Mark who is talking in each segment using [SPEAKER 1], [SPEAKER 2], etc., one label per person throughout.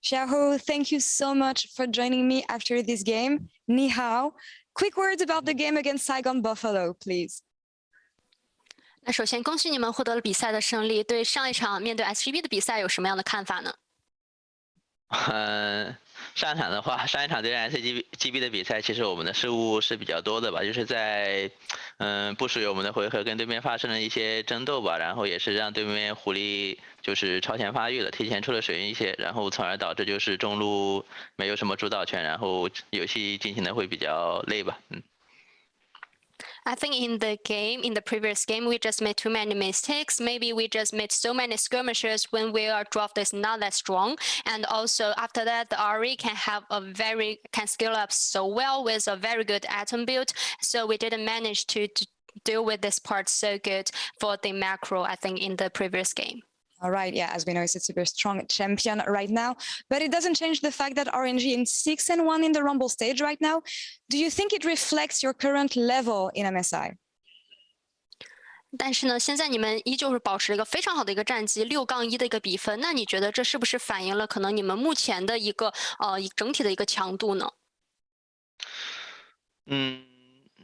[SPEAKER 1] Xiaohu, thank you so much for joining me after this game. Ni hao. Quick words about the game against Saigon Buffalo, please.
[SPEAKER 2] 那首先恭喜你们获得了比赛的胜利，对上一场面对 SGB 的比赛有什么样的看法呢？
[SPEAKER 3] 上一场对战 SGB 的比赛，其实我们的失误是比较多的吧，就是在不属于我们的回合跟对面发生了一些争斗吧，然后也是让对面狐狸就是超前发育了，提前出了水一些，然后从而导致就是中路没有什么主导权，然后游戏进行的会比较累吧。
[SPEAKER 2] I think in the previous game, we just made too many mistakes. Maybe we just made so many skirmishes when our draft is not that strong. And also after that, the Ahri can scale up so well with a very good atom build. So we didn't manage to deal with this part so good for the macro, I think, in the previous game.
[SPEAKER 1] All right, yeah, as we know, it's a super strong champion right now, but it doesn't change the fact that RNG in 6-1 in the Rumble stage right now. Do you think it reflects your current level in MSI?
[SPEAKER 2] 但是呢，现在你们依旧是保持了一个非常好的一个战绩，6-1的一个比分。那你觉得这是不是反映了可能你们目前的一个整体的一个强度呢？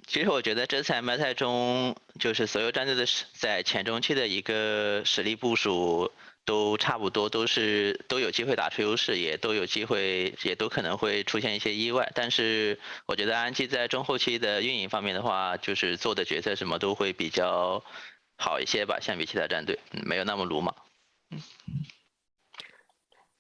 [SPEAKER 3] 其实我觉得这次 MSI 中，就是所有战队的在前中期的一个实力部署都差不多，都有机会打出优势，也都有机会，也都可能会出现一些意外。但是我觉得RNG在中后期的运营方面的话，就是做的决策什么都会比较好一些吧，相比其他战队，没有那么鲁莽。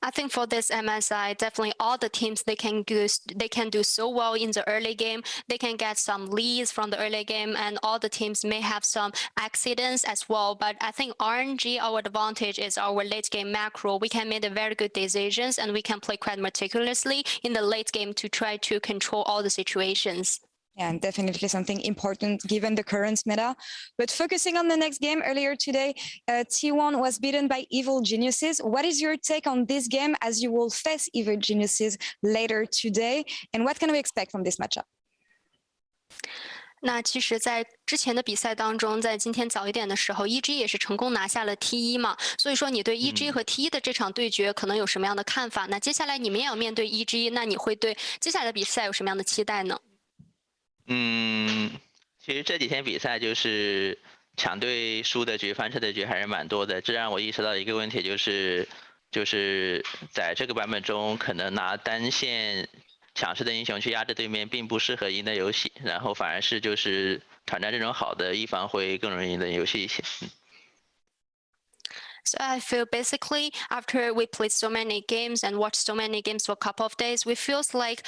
[SPEAKER 2] I think for this MSI, definitely all the teams they can do so well in the early game. They can get some leads from the early game, and all the teams may have some accidents as well. But I think RNG, our advantage is our late game macro. We can make very good decisions, and we can play quite meticulously in the late game to try to control all the situations.
[SPEAKER 1] Yeah, and definitely something important given the current meta. But focusing on the next game, earlier today, T1 was beaten by Evil Geniuses. What is your take on this game as you will face Evil Geniuses later today? And what can we expect from this matchup?
[SPEAKER 2] 那其实，在之前的比赛当中，在今天早一点的时候 ，EG 也是成功拿下了 T1嘛。所以说，你对 EG 和 T1的这场对决可能有什么样的看法？那接下来你们也要面对 EG， 那你会对接下来的比赛有什么样的期待呢？
[SPEAKER 3] 其实这几天比赛就是强队输的局、翻车的局还是蛮多的，这让我意识到一个问题，就是在这个版本中，可能拿单线强势的英雄去压制对面，并不适合赢的游戏，然后反而是就是团战这种好的一方会更容易赢的游戏一些。
[SPEAKER 2] So I feel basically after we played so many games and watched so many games for a couple of days, we feels like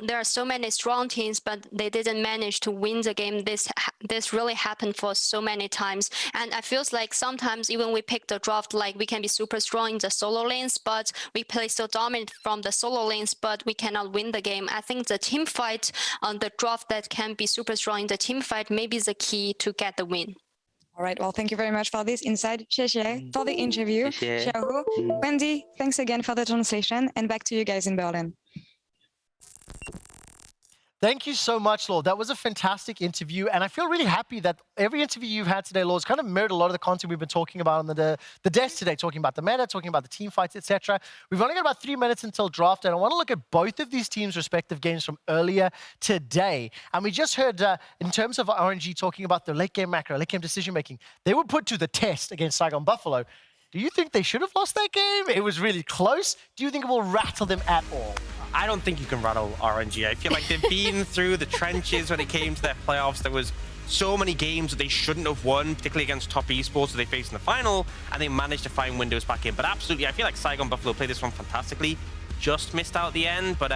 [SPEAKER 2] there are so many strong teams, but they didn't manage to win the game. This really happened for so many times, and I feels like sometimes even we pick the draft like we can be super strong in the solo lanes, but we play so dominant from the solo lanes, but we cannot win the game. I think the team fight on the draft that can be super strong in the team fight maybe is the key to get the win.
[SPEAKER 1] All right, well, thank you very much for this insight, Xie for the interview. Xiaohu, Wendy, thanks again for the translation, and back to you guys in Berlin.
[SPEAKER 4] Thank you so much, Lord. That was a fantastic interview, and I feel really happy that every interview you've had today, Lord, has kind of mirrored a lot of the content we've been talking about on the desk today, talking about the meta, talking about the team fights, etc. We've only got about 3 minutes until draft, and I want to look at both of these teams' respective games from earlier today. And we just heard, in terms of RNG, talking about their late game macro, late game decision-making. They were put to the test against Saigon Buffalo. Do you think they should have lost that game? It was really close. Do you think it will rattle them at all?
[SPEAKER 5] I don't think you can rattle RNG. I feel like they've been through the trenches when it came to their playoffs. There was so many games that they shouldn't have won, particularly against top esports that they faced in the final, and they managed to find windows back in. But absolutely, I feel like Saigon Buffalo played this one fantastically. Just missed out at the end, but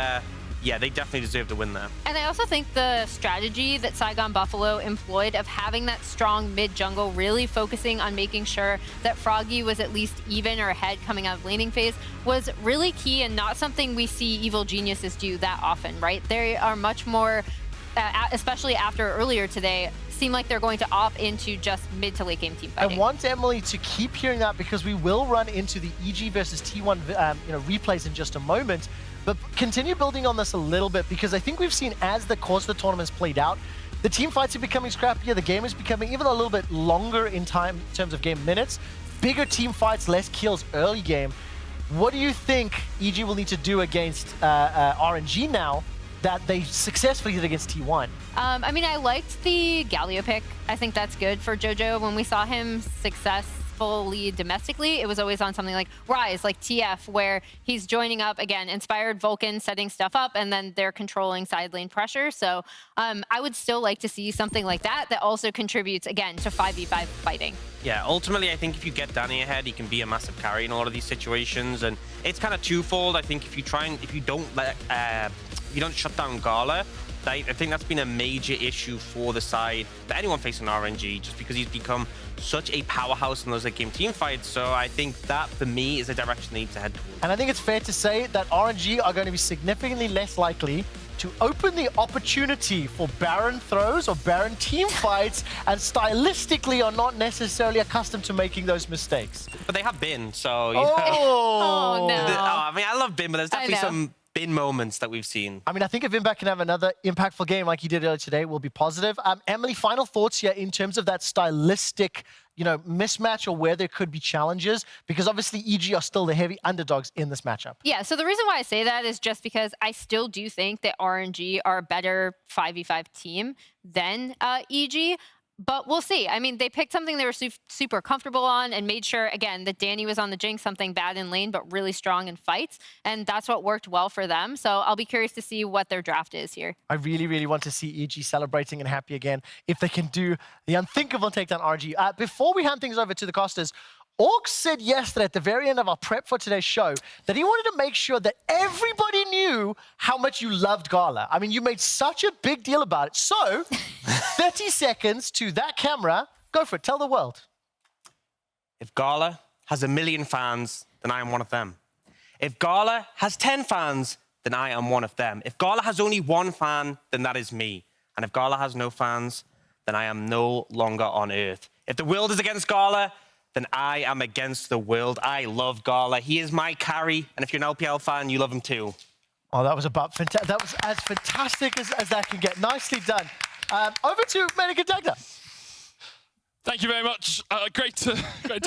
[SPEAKER 5] yeah, they definitely deserve to win there.
[SPEAKER 6] And I also think the strategy that Saigon Buffalo employed of having that strong mid-jungle, really focusing on making sure that Froggy was at least even or ahead coming out of laning phase, was really key and not something we see Evil Geniuses do that often, right? They are much more, especially after earlier today, seem like they're going to opt into just mid to late game team fighting.
[SPEAKER 4] I want Emily to keep hearing that because we will run into the EG versus T1 replays in just a moment. But continue building on this a little bit because I think we've seen as the course of the tournament's played out, the team fights are becoming scrappier, the game is becoming even a little bit longer in terms of game minutes, bigger team fights, less kills early game. What do you think EG will need to do against RNG now that they successfully did against T1?
[SPEAKER 6] I mean, I liked the Galio pick. I think that's good for JoJo. When we saw him successfully domestically, it was always on something like Rise, like TF, where he's joining up, again, inspired Vulcan, setting stuff up, and then they're controlling side lane pressure. So I would still like to see something like that that also contributes, again, to 5v5 fighting.
[SPEAKER 5] Yeah, ultimately, I think if you get Danny ahead, he can be a massive carry in a lot of these situations, and it's kind of twofold. I think if you don't shut down Gala, I think that's been a major issue for the side, for anyone facing RNG, just because he's become such a powerhouse in those late game team fights. So I think that, for me, is the direction they need to head towards.
[SPEAKER 4] And I think it's fair to say that RNG are going to be significantly less likely to open the opportunity for Baron throws or Baron team fights, and stylistically are not necessarily accustomed to making those mistakes.
[SPEAKER 5] But they have been, so...
[SPEAKER 6] Oh, no.
[SPEAKER 5] I mean, I love Bin, but there's definitely some Bin moments that we've seen.
[SPEAKER 4] I mean, I think if Impact can have another impactful game like he did earlier today, will be positive. Emily, final thoughts here in terms of that stylistic, mismatch, or where there could be challenges, because obviously EG are still the heavy underdogs in this matchup.
[SPEAKER 6] Yeah, so the reason why I say that is just because I still do think that RNG are a better 5v5 team than EG. But we'll see. I mean, they picked something they were super comfortable on and made sure, again, that Danny was on the Jinx, something bad in lane, but really strong in fights. And that's what worked well for them. So I'll be curious to see what their draft is here.
[SPEAKER 4] I really, really want to see EG celebrating and happy again if they can do the unthinkable, take down RNG. Before we hand things over to the casters, Orcs said yesterday at the very end of our prep for today's show that he wanted to make sure that everybody knew how much you loved Gala. I mean, you made such a big deal about it. So, 30 seconds to that camera. Go for it. Tell the world.
[SPEAKER 5] If Gala has 1 million fans, then I am one of them. If Gala has 10 fans, then I am one of them. If Gala has only 1 fan, then that is me. And if Gala has no fans, then I am no longer on Earth. If the world is against Gala, then I am against the world. I love Gala. He is my carry. And if you're an LPL fan, you love him too.
[SPEAKER 4] Oh, that was that was as fantastic as that can get. Nicely done. Over to Menikadegda.
[SPEAKER 7] Thank you very much. Great to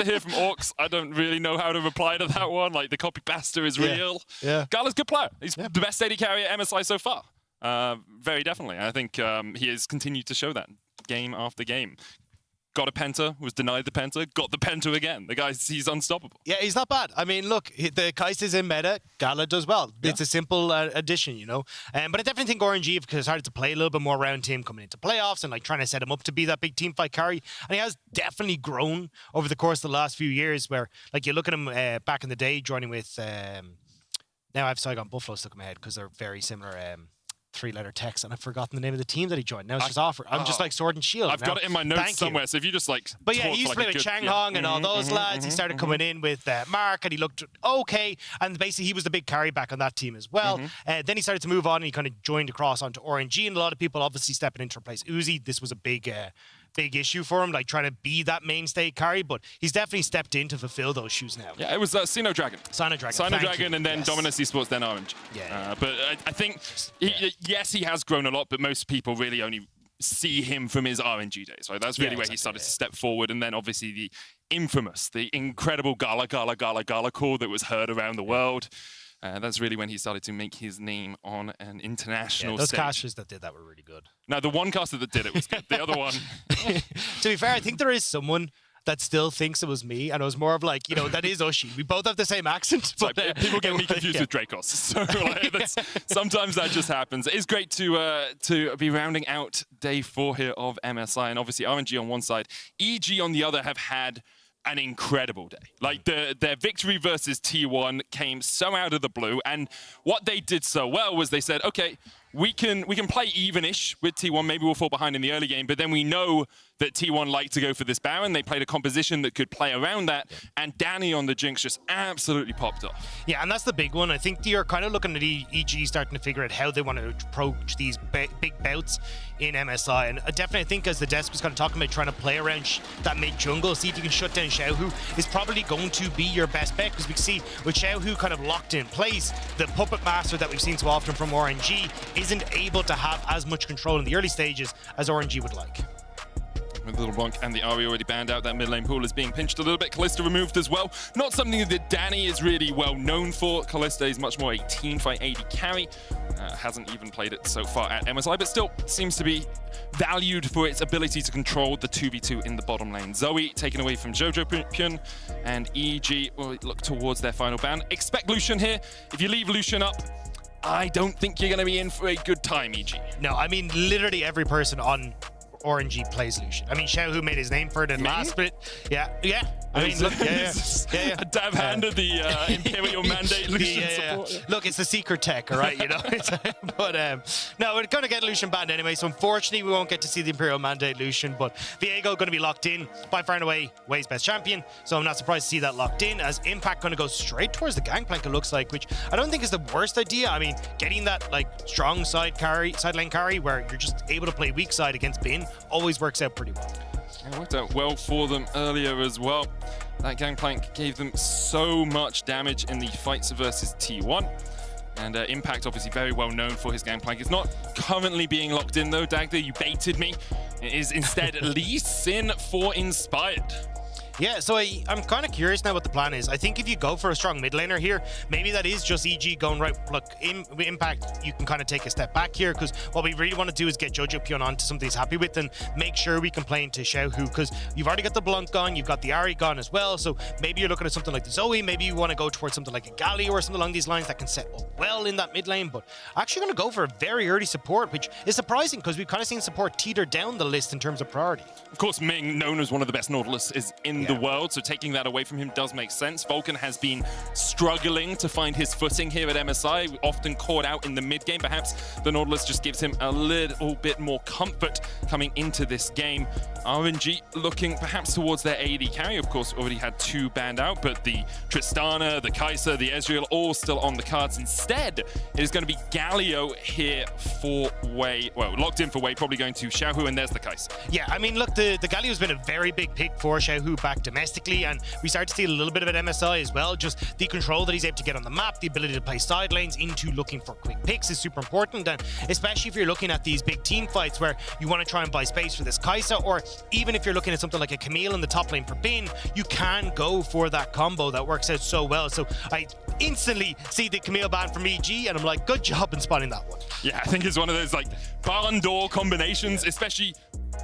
[SPEAKER 7] hear from Orcs. I don't really know how to reply to that one. Like, the copy pasta is real.
[SPEAKER 8] Yeah.
[SPEAKER 7] Gala's a good player. He's the best AD carry at MSI so far. Very definitely. I think he has continued to show that game after game. Got a penta, was denied the penta, got the penta again. The guy, he's unstoppable.
[SPEAKER 8] Yeah, he's not bad. I mean, look, the Kai'Sa is in meta, Gala does well.
[SPEAKER 7] Yeah.
[SPEAKER 8] It's a simple addition, But I definitely think RNG have started to play a little bit more around him coming into playoffs and trying to set him up to be that big team fight carry. And he has definitely grown over the course of the last few years where, you look at him back in the day joining with, now I have Saigon Buffalo stuck in my head because they're very similar 3-letter text, and I've forgotten the name of the team that he joined. Now it's just offer. I'm just like Sword and Shield.
[SPEAKER 7] I've got it in my notes somewhere, so if you just
[SPEAKER 8] But yeah, he used to play with Chang Hong and all those lads. He started coming in with Mark, and he looked okay. And basically, he was the big carry back on that team as well. Then he started to move on, and he kind of joined across onto RNG, and a lot of people obviously stepping in to replace Uzi. This was a big issue for him, trying to be that mainstay carry, but he's definitely stepped in to fulfill those shoes now.
[SPEAKER 7] Yeah, it was Sino Dragon.
[SPEAKER 8] Sino
[SPEAKER 7] Dragon, and then Dominus Esports, then Orange.
[SPEAKER 8] Yeah.
[SPEAKER 7] But I think, yes, he has grown a lot, but most people really only see him from his RNG days, right? That's really where he started to step forward, and then obviously the infamous, the incredible Gala call that was heard around the world. That's really when he started to make his name on an international
[SPEAKER 8] those
[SPEAKER 7] stage.
[SPEAKER 8] casters that did that were really good.
[SPEAKER 7] Now, the one caster that did it was good. The other one...
[SPEAKER 8] To be fair, I think there is someone that still thinks it was me, and it was more of that is Ushi. We both have the same accent.
[SPEAKER 7] But, people get me confused with Dracos. So sometimes that just happens. It's great to be rounding out day 4 here of MSI, and obviously RNG on one side, EG on the other have had an incredible day. Their victory versus T1 came so out of the blue, and what they did so well was they said, okay, we can play even-ish with T1. Maybe we'll fall behind in the early game, but then we know that T1 liked to go for this Baron. They played a composition that could play around that, and Danny on the Jinx just absolutely popped off.
[SPEAKER 8] Yeah, and that's the big one. I think you're kind of looking at EG starting to figure out how they want to approach these big bouts in MSI. And definitely, I think as the desk was kind of talking about trying to play around that mid-jungle, see if you can shut down Xiaohu, is probably going to be your best bet, because we can see with Xiaohu kind of locked in place, the Puppet Master that we've seen so often from RNG isn't able to have as much control in the early stages as RNG would like.
[SPEAKER 7] With the LeBlanc and the Ahri already banned out, that mid lane pool is being pinched a little bit. Kalista removed as well. Not something that Danny is really well known for. Kalista is much more a teamfight AD carry. Hasn't even played it so far at MSI, but still seems to be valued for its ability to control the 2v2 in the bottom lane. Zoe taken away from Jojopyun, and EG will look towards their final ban. Expect Lucian here. If you leave Lucian up, I don't think you're going to be in for a good time, EG.
[SPEAKER 8] No, I mean, literally every person on RNG plays Lucian. I mean, Xiaohu made his name for it in last bit. Yeah. I mean, look, yeah.
[SPEAKER 7] A dab handed the Imperial Mandate Lucian support.
[SPEAKER 8] Look, it's the secret tech, all right, you know. But no, we're going to get Lucian banned anyway, so unfortunately we won't get to see the Imperial Mandate Lucian, but Viego going to be locked in, by far and away Wei's best champion, so I'm not surprised to see that locked in, as Impact going to go straight towards the Gangplank, it looks like, which I don't think is the worst idea. I mean, getting that like strong side lane carry where you're just able to play weak side against Bin always works out pretty well.
[SPEAKER 7] It worked out well for them earlier as well. That Gangplank gave them so much damage in the fights versus T1. And Impact, obviously very well known for his Gangplank. It's not currently being locked in though, Dagda, you baited me. It is instead Lee Sin for Inspired.
[SPEAKER 8] Yeah, so I'm kind of curious now what the plan is. I think if you go for a strong mid laner here, maybe that is just EG going right. Look, Impact, you can kind of take a step back here, because what we really want to do is get Jojopyun onto something he's happy with and make sure we can play into Xiaohu, because you've already got the Blunt gone, you've got the Ahri gone as well, so maybe you're looking at something like the Zoe, maybe you want to go towards something like a Galio or something along these lines that can set up well in that mid lane, but actually going to go for a very early support, which is surprising because we've kind of seen support teeter down the list in terms of priority.
[SPEAKER 7] Of course, Ming, known as one of the best Nautilus is in the world, so taking that away from him does make sense. Vulcan has been struggling to find his footing here at MSI, often caught out in the mid game. Perhaps the Nautilus just gives him a little bit more comfort coming into this game. RNG looking perhaps towards their AD carry, of course, already had 2 banned out, but the Tristana, the Kai'Sa, the Ezreal, all still on the cards. Instead, it is going to be Galio here for Wei. Well, locked in for Wei, probably going to Xiaohu, and there's the Kai'Sa.
[SPEAKER 8] Yeah, I mean, look, the Galio's been a very big pick for Xiaohu back domestically, and we start to see a little bit of it at MSI as well. Just the control that he's able to get on the map, the ability to play side lanes into looking for quick picks is super important, and especially if you're looking at these big team fights where you want to try and buy space for this Kai'Sa, or even if you're looking at something like a Camille in the top lane for Bin, you can go for that combo that works out so well. So I instantly see the Camille ban from EG, and I'm like, good job in spotting that one.
[SPEAKER 7] Yeah, I think it's one of those like barn door combinations, especially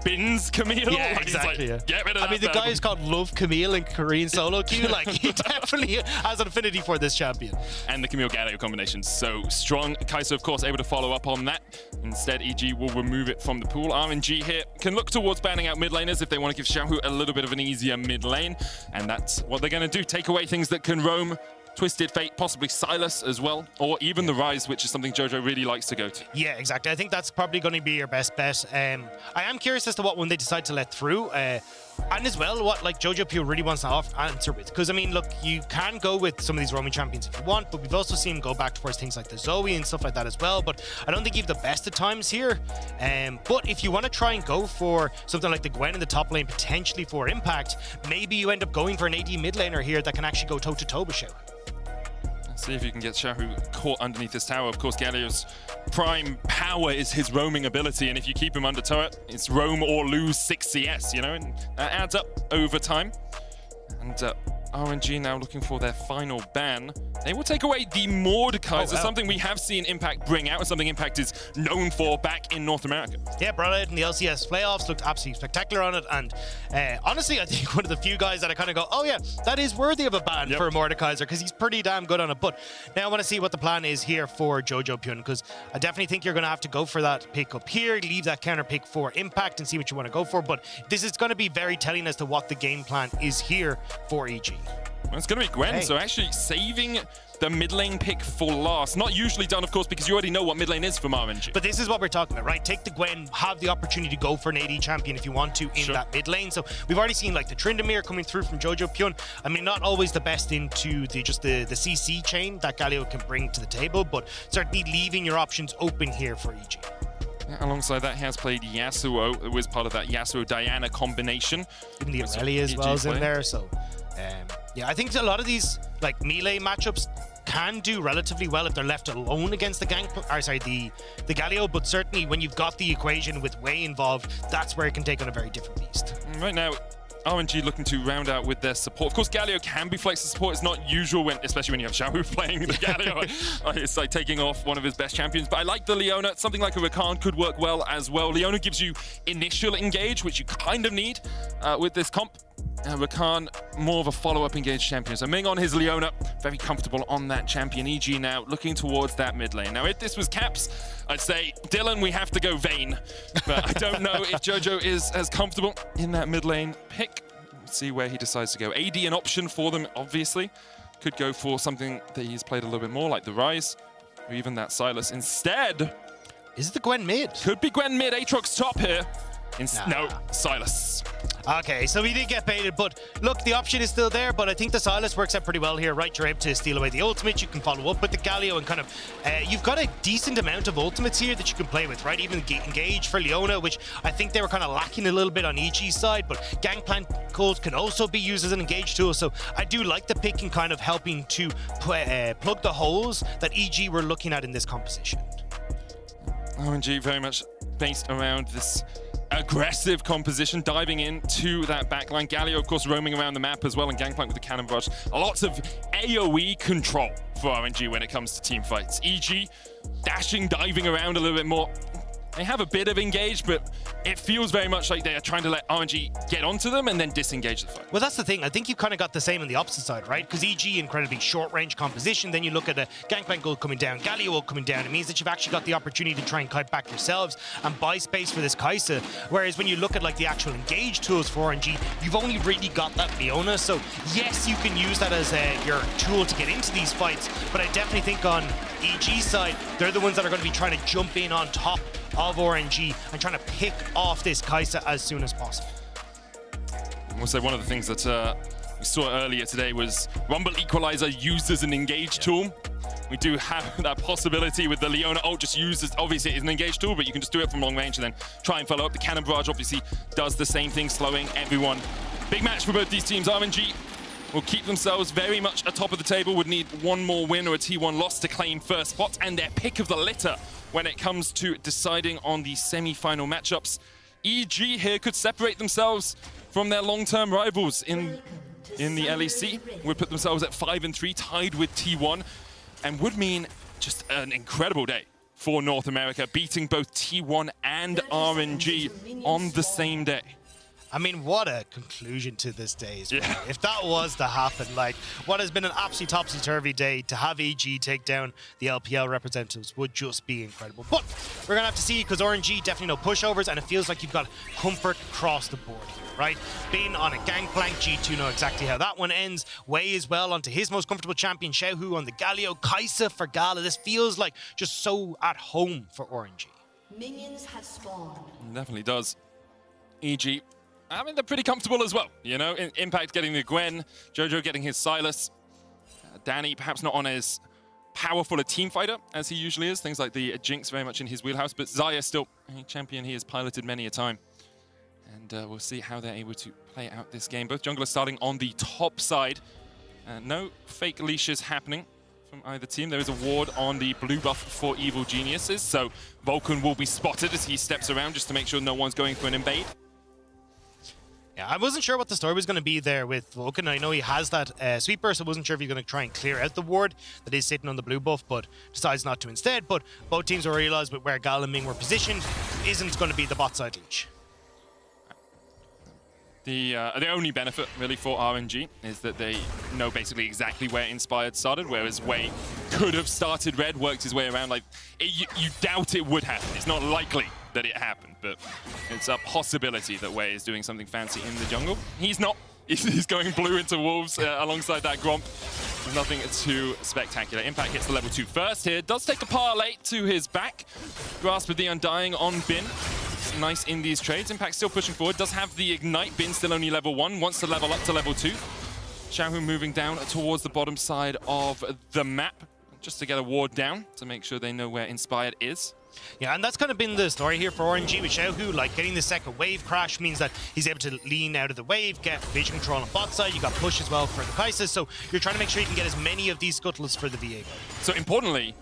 [SPEAKER 7] Bin's Camille.
[SPEAKER 8] Yeah,
[SPEAKER 7] like,
[SPEAKER 8] exactly.
[SPEAKER 7] Like, get rid of
[SPEAKER 8] I mean, the guy is called Love Camille in Korean solo queue. Like, he definitely has an affinity for this champion.
[SPEAKER 7] And the Camille Galio combination so strong. Kai'Sa, of course, able to follow up on that. Instead, EG will remove it from the pool. RNG here can look towards banning out mid laners if they want to give Xiaohu a little bit of an easier mid lane. And that's what they're going to do. Take away things that can roam. Twisted Fate, possibly Silas as well, or even the Rise, which is something Jojo really likes to go to.
[SPEAKER 8] Yeah, exactly. I think that's probably going to be your best bet. I am curious as to what one they decide to let through. And as well, what like Jojopyun really wants to answer with. Because, I mean, look, you can go with some of these roaming champions if you want, but we've also seen him go back towards things like the Zoe and stuff like that as well. But I don't think you have the best of times here. But if you want to try and go for something like the Gwen in the top lane, potentially for Impact, maybe you end up going for an AD mid laner here that can actually go toe-to-toe with Xiaohu.
[SPEAKER 7] See if you can get Xiaohu caught underneath this tower. Of course, Galio's prime power is his roaming ability, and if you keep him under turret, it's roam or lose 6 CS, you know, and that adds up over time. And RNG now looking for their final ban. They will take away the Mordekaiser, something we have seen Impact bring out, and something Impact is known for back in North America.
[SPEAKER 8] Yeah, brought it in the LCS playoffs, looked absolutely spectacular on it, and honestly, I think one of the few guys that I kind of go, oh yeah, that is worthy of a ban for Mordekaiser, because he's pretty damn good on it. But now I want to see what the plan is here for Jojopyun, because I definitely think you're going to have to go for that pick up here, leave that counter pick for Impact and see what you want to go for, but this is going to be very telling as to what the game plan is here for EG.
[SPEAKER 7] Well, it's going to be Gwen, so actually saving the mid lane pick for last. Not usually done, of course, because you already know what mid lane is from RNG.
[SPEAKER 8] But this is what we're talking about, right? Take the Gwen, have the opportunity to go for an AD champion if you want to in that mid lane. So we've already seen like the Tryndamere coming through from Jojopyun. I mean, not always the best into the CC chain that Galio can bring to the table, but certainly leaving your options open here for EG.
[SPEAKER 7] Yeah, alongside that, he has played Yasuo. It was part of that Yasuo-Diana combination.
[SPEAKER 8] Even the Aurelia as well is in there, so... yeah, I think a lot of these like melee matchups can do relatively well if they're left alone against the the Galio, but certainly when you've got the equation with Wei involved, that's where it can take on a very different beast.
[SPEAKER 7] Right now, RNG looking to round out with their support. Of course, Galio can be flexed to support. It's not usual, especially when you have Xiaohu playing the Galio. It's like taking off one of his best champions. But I like the Leona. Something like a Rakan could work well as well. Leona gives you initial engage, which you kind of need with this comp. Rakan, more of a follow-up engaged champion. So Ming on his Leona, very comfortable on that champion. EG now looking towards that mid lane. Now, if this was Caps, I'd say, Dylan, we have to go Vayne. But I don't know if Jojo is as comfortable in that mid lane pick. Let's see where he decides to go. AD an option for them, obviously. Could go for something that he's played a little bit more, like the Rise, or even that Sylas. Instead,
[SPEAKER 8] is it the Gwen mid?
[SPEAKER 7] Could be Gwen mid. Aatrox top here. No, Sylas.
[SPEAKER 8] Okay, so we did get baited, but look, the option is still there, but I think the Sylas works out pretty well here, right? You're able to steal away the ultimate, you can follow up with the Galio, and kind of, you've got a decent amount of ultimates here that you can play with, right? Even Engage for Leona, which I think they were kind of lacking a little bit on EG's side, but Gangplank calls can also be used as an engage tool, so I do like the pick and kind of helping to plug the holes that EG were looking at in this composition.
[SPEAKER 7] RNG very much based around this aggressive composition, diving into that backline. Galio, of course, roaming around the map as well, and Gangplank with the cannon barrage. Lots of AoE control for RNG when it comes to team fights. EG dashing, diving around a little bit more. They have a bit of engage, but it feels very much like they are trying to let RNG get onto them and then disengage the fight.
[SPEAKER 8] Well, that's the thing. I think you kind of got the same on the opposite side, right? Because EG, incredibly short-range composition. Then you look at a Gangplank goal coming down, Galio goal coming down. It means that you've actually got the opportunity to try and kite back yourselves and buy space for this Kai'Sa. Whereas when you look at like the actual engage tools for RNG, you've only really got that Leona. So yes, you can use that as your tool to get into these fights. But I definitely think on EG's side, they're the ones that are going to be trying to jump in on top of RNG and trying to pick off this Kai'Sa as soon as possible.
[SPEAKER 7] We'll say one of the things that we saw earlier today was Rumble Equalizer used as an engage tool. We do have that possibility with the Leona ult just used as, obviously it is an engage tool, but you can just do it from long range and then try and follow up. The Cannon Barrage obviously does the same thing, slowing everyone. Big match for both these teams. RNG will keep themselves very much atop of the table, would need one more win or a T1 loss to claim first spot and their pick of the litter when it comes to deciding on the semi-final matchups. EG here could separate themselves from their long-term rivals in the LEC, would put themselves at 5-3, tied with T1, and would mean just an incredible day for North America, beating both T1 and RNG on the same day.
[SPEAKER 8] I mean, what a conclusion to this day. Yeah. If that was to happen, like, what has been an absolutely topsy-turvy day, to have EG take down the LPL representatives would just be incredible. But we're going to have to see, because RNG definitely no pushovers, and it feels like you've got comfort across the board here, right? Being on a Gangplank, G2 know exactly how that one ends. Wei as well onto his most comfortable champion, Xiaohu on the Galio, Kai'Sa for Gala. This feels like just so at home for RNG.
[SPEAKER 9] Minions have spawned.
[SPEAKER 7] It definitely does. EG, I mean, they're pretty comfortable as well, you know? Impact getting the Gwen, Jojo getting his Sylas, Danny perhaps not on as powerful a team fighter as he usually is, things like the Jinx very much in his wheelhouse, but Xayah still a champion he has piloted many a time. And we'll see how they're able to play out this game. Both junglers starting on the top side. No fake leashes happening from either team. There is a ward on the blue buff for Evil Geniuses, so Vulcan will be spotted as he steps around just to make sure no one's going for an invade.
[SPEAKER 8] Yeah, I wasn't sure what the story was going to be there with Vulcan. I know he has that sweeper, so I wasn't sure if he's going to try and clear out the ward that is sitting on the blue buff, but decides not to instead. But both teams will realize with where Gal and Ming were positioned isn't going to be the bot side leash.
[SPEAKER 7] The only benefit really for RNG is that they know basically exactly where Inspired started, whereas Wei could have started red, worked his way around. Like you doubt it would happen. It's not likely that it happened, but it's a possibility that Wei is doing something fancy in the jungle. He's not. He's going blue into Wolves alongside that Gromp. Nothing too spectacular. Impact hits the level 2 first here. Does take the parlay to his back. Grasp of the Undying on Bin. It's nice in these trades. Impact still pushing forward. Does have the Ignite. Bin still only level 1. Wants to level up to level 2. Xiaohu moving down towards the bottom side of the map. just to get a ward down to make sure they know where Inspired is.
[SPEAKER 8] Yeah, and that's kind of been the story here for RNG with Xiaohu. Like, getting the second wave crash means that he's able to lean out of the wave, get vision control on bot side. You got push as well for the Kai'Sa, so you're trying to make sure you can get as many of these scuttles for the Viego.
[SPEAKER 7] So importantly,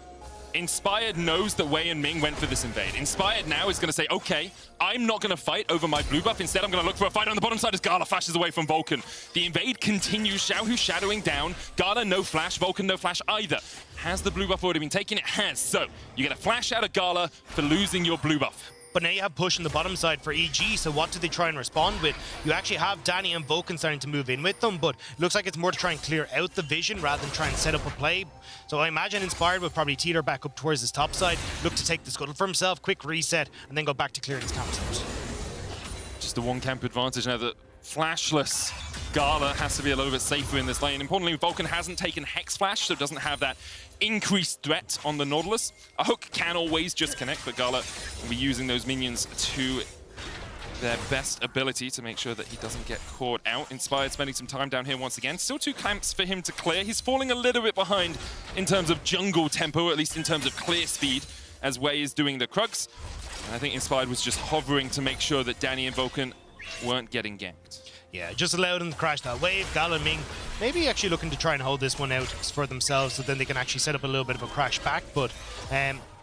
[SPEAKER 7] Inspired knows that Wei and Ming went for this invade. Inspired now is going to say, okay, I'm not going to fight over my blue buff. Instead, I'm going to look for a fight on the bottom side as Gala flashes away from Vulcan. The invade continues. Xiaohu shadowing down. Gala no flash. Vulcan no flash either. Has the blue buff already been taken? It has. So you get a flash out of Gala for losing your blue buff.
[SPEAKER 8] But now you have push on the bottom side for EG, so what do they try and respond with? You actually have Danny and Vulcan starting to move in with them, but it looks like it's more to try and clear out the vision rather than try and set up a play. So I imagine Inspired will probably teeter back up towards his top side, look to take the scuttle for himself, quick reset, and then go back to clearing his campsite.
[SPEAKER 7] Just a one camp advantage now that flashless Gala has to be a little bit safer in this lane. Importantly, Vulcan hasn't taken Hex Flash, so it doesn't have that increased threat on the Nautilus. A hook can always just connect, but Gala will be using those minions to their best ability to make sure that he doesn't get caught out. Inspired spending some time down here once again. Still 2 camps for him to clear. He's falling a little bit behind in terms of jungle tempo, at least in terms of clear speed, as Wei is doing the Krugs. And I think Inspired was just hovering to make sure that Danny and Vulcan weren't getting ganked.
[SPEAKER 8] Yeah, just allowed them to crash that wave. Gala and Ming maybe actually looking to try and hold this one out for themselves so then they can actually set up a little bit of a crash back. But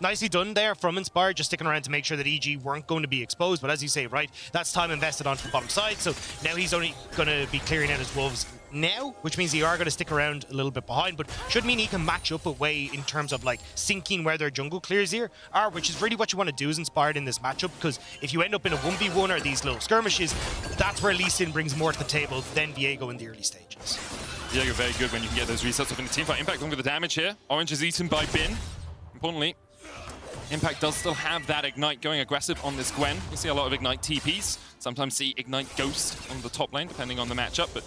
[SPEAKER 8] nicely done there from Inspired, just sticking around to make sure that EG weren't going to be exposed. But as you say, right, that's time invested onto the bottom side. So now he's only going to be clearing out his wolves now, which means you are going to stick around a little bit behind, but should mean he can match up with Wei in terms of like sinking where their jungle clears here are, which is really what you want to do as Inspired in this matchup, because if you end up in a 1v1 or these little skirmishes, that's where Lee Sin brings more to the table than Viego in the early stages.
[SPEAKER 7] Viego very good when you can get those resets up in the teamfight. Impact going with the damage here. Orange is eaten by Bin. Importantly, Impact does still have that Ignite going aggressive on this Gwen. You see a lot of Ignite TPs, sometimes see Ignite Ghost on the top lane, depending on the matchup, but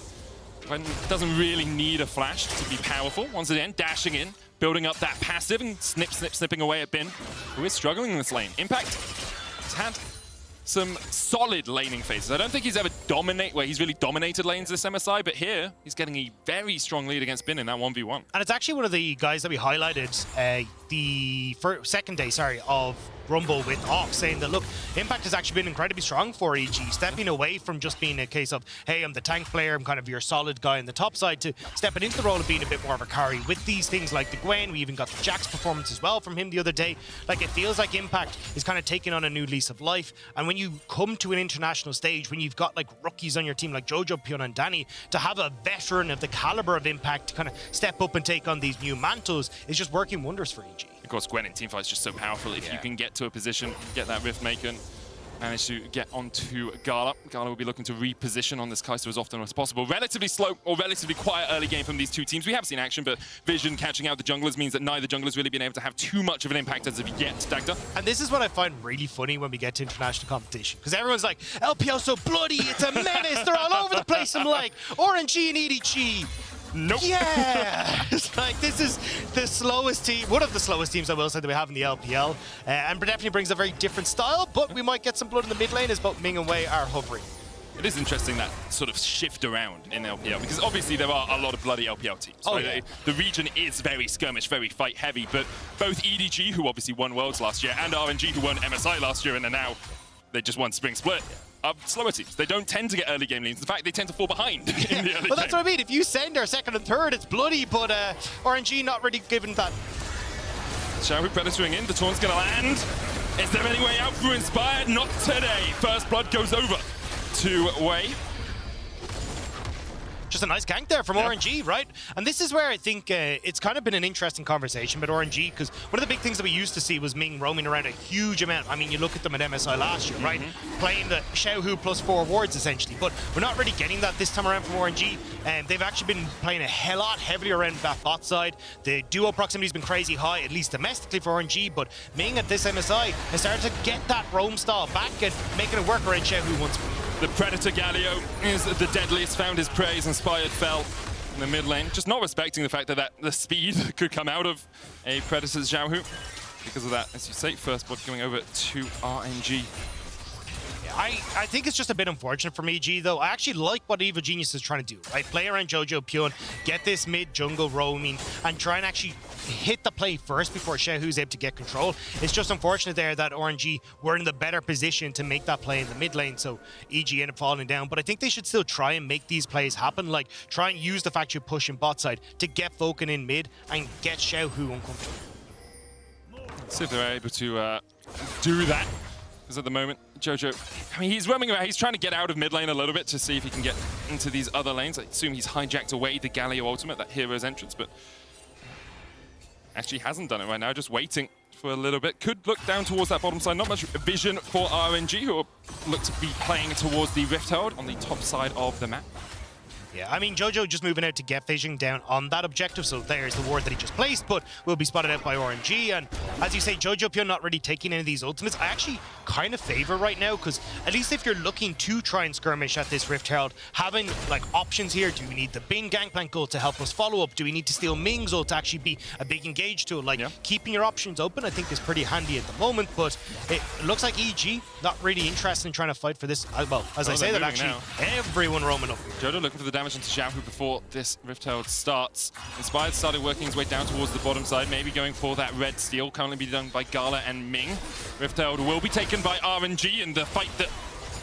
[SPEAKER 7] Gwen doesn't really need a flash to be powerful. Once again, dashing in, building up that passive and snipping away at Bin, who is struggling in this lane. Impact has had some solid laning phases. I don't think he's ever he's really dominated lanes this MSI, but here he's getting a very strong lead against Bin in that 1v1.
[SPEAKER 8] And it's actually one of the guys that we highlighted the second day, of Rumble with Ox, saying that, look, Impact has actually been incredibly strong for EG, stepping away from just being a case of, hey, I'm the tank player, I'm kind of your solid guy on the top side, to stepping into the role of being a bit more of a carry with these things like the Gwen. We even got the Jax performance as well from him the other day. Like, it feels like Impact is kind of taking on a new lease of life. And when you come to an international stage, when you've got like rookies on your team like Jojo, Pion, and Danny, to have a veteran of the caliber of Impact to kind of step up and take on these new mantles is just working wonders for EG.
[SPEAKER 7] Of course, Gwen in teamfight is just so powerful. If you can get to a position, get that Rift Maker, and manage to get onto Gala. Gala will be looking to reposition on this Kai'Sa as often as possible. Relatively slow or relatively quiet early game from these two teams. We have seen action, but Vision catching out the junglers means that neither jungler's really been able to have too much of an impact as of yet, Dagda.
[SPEAKER 8] And this is what I find really funny when we get to international competition, because everyone's like, LPL so bloody, it's a menace, they're all over the place. I'm like, RNG and EDG.
[SPEAKER 7] Nope.
[SPEAKER 8] Yeah! It's like, this is the slowest team, one of the slowest teams, I will say, that we have in the LPL. And definitely brings a very different style, but we might get some blood in the mid lane as both Ming and Wei are hovering.
[SPEAKER 7] It is interesting that sort of shift around in LPL, because obviously there are a lot of bloody LPL teams.
[SPEAKER 8] Oh,
[SPEAKER 7] right?
[SPEAKER 8] yeah.
[SPEAKER 7] The region is very skirmish, very fight heavy, but both EDG, who obviously won Worlds last year, and RNG, who won MSI last year, and are now, they just won Spring Split, are slower teams. They don't tend to get early game leads. In fact, they tend to fall behind in the early
[SPEAKER 8] Well, that's
[SPEAKER 7] game.
[SPEAKER 8] what I mean. If you send our second and third, it's bloody, but RNG not really given that.
[SPEAKER 7] Xiaohu Predatoring in, the taunt's gonna land. Is there any way out for Inspired? Not today. First blood goes over to Wei.
[SPEAKER 8] Just a nice gank there from RNG, right? And this is where I think it's kind of been an interesting conversation with RNG, because one of the big things that we used to see was Ming roaming around a huge amount. I mean, you look at them at MSI last year, right? Playing the Xiaohu plus 4 wards, essentially. But we're not really getting that this time around from RNG. And they've actually been playing a lot heavier around that bot side. The duo proximity has been crazy high, at least domestically for RNG. But Ming at this MSI has started to get that roam style back and making it work around Xiaohu once more.
[SPEAKER 7] The Predator Galio is the deadliest, found his prey, as Inspired fell in the mid lane. Just not respecting the fact that the speed could come out of a Predator's Xiaohu. Because of that, as you say, first blood going over to RNG.
[SPEAKER 8] I think it's just a bit unfortunate for EG, though. I actually like what Evil Genius is trying to do, right? Play around Jojo, Pion, get this mid-jungle roaming, and try and actually hit the play first before Xiaohu's able to get control. It's just unfortunate there that RNG were in the better position to make that play in the mid lane, so EG ended up falling down. But I think they should still try and make these plays happen, like try and use the fact you're pushing bot side to get Vulcan in mid and get Xiaohu uncomfortable.
[SPEAKER 7] See if they're able to do that. Because at the moment, Jojo, I mean, he's roaming around. He's trying to get out of mid lane a little bit to see if he can get into these other lanes. I assume he's hijacked away the Galio ultimate, that hero's entrance, but actually hasn't done it right now, just waiting for a little bit. Could look down towards that bottom side. Not much vision for RNG, who look to be playing towards the Rift Herald on the top side of the map.
[SPEAKER 8] Yeah, I mean, Jojo just moving out to get vision down on that objective, so there's the ward that he just placed, but will be spotted out by RNG. And as you say, Jojo Pyun not really taking any of these ultimates. I actually kind of favor right now, because at least if you're looking to try and skirmish at this Rift Herald, having like options here, do we need the Bing Gangplank ult to help us follow up? Do we need to steal Ming's ult to actually be a big engage tool? Like, keeping your options open, I think, is pretty handy at the moment, but it looks like EG not really interested in trying to fight for this. Well, as I say that, actually, everyone roaming up here.
[SPEAKER 7] Jojo looking for the damage into Xiaohu before this Rift Herald starts. Inspired started working his way down towards the bottom side, maybe going for that red steal, currently be done by Gala and Ming. Rift Herald will be taken by RNG, and the fight that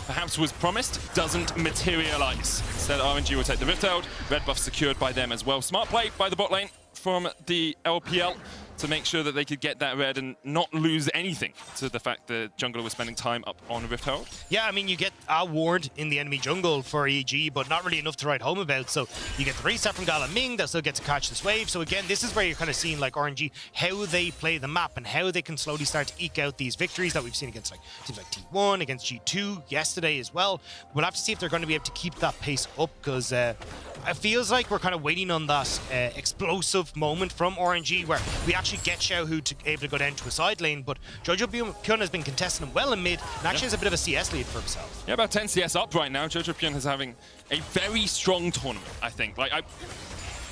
[SPEAKER 7] perhaps was promised doesn't materialize. Instead, RNG will take the Rift Herald. Red buff secured by them as well. Smart play by the bot lane from the LPL to make sure that they could get that red and not lose anything to the fact that jungler was spending time up on Rift Herald.
[SPEAKER 8] Yeah, I mean, you get a ward in the enemy jungle for EG, but not really enough to write home about. So you get the reset from Gala Ming that still gets to catch this wave. So again, this is where you're kind of seeing like RNG, how they play the map and how they can slowly start to eke out these victories that we've seen against like teams like T1, against G2 yesterday as well. We'll have to see if they're going to be able to keep that pace up, because it feels like we're kind of waiting on that explosive moment from RNG where we actually get Xiaohu to able to go down to a side lane, but Jojo Pyun has been contesting him well in mid and actually has a bit of a CS lead for himself.
[SPEAKER 7] Yeah, about 10 CS up right now. Jojo Pyun is having a very strong tournament, I think. Like,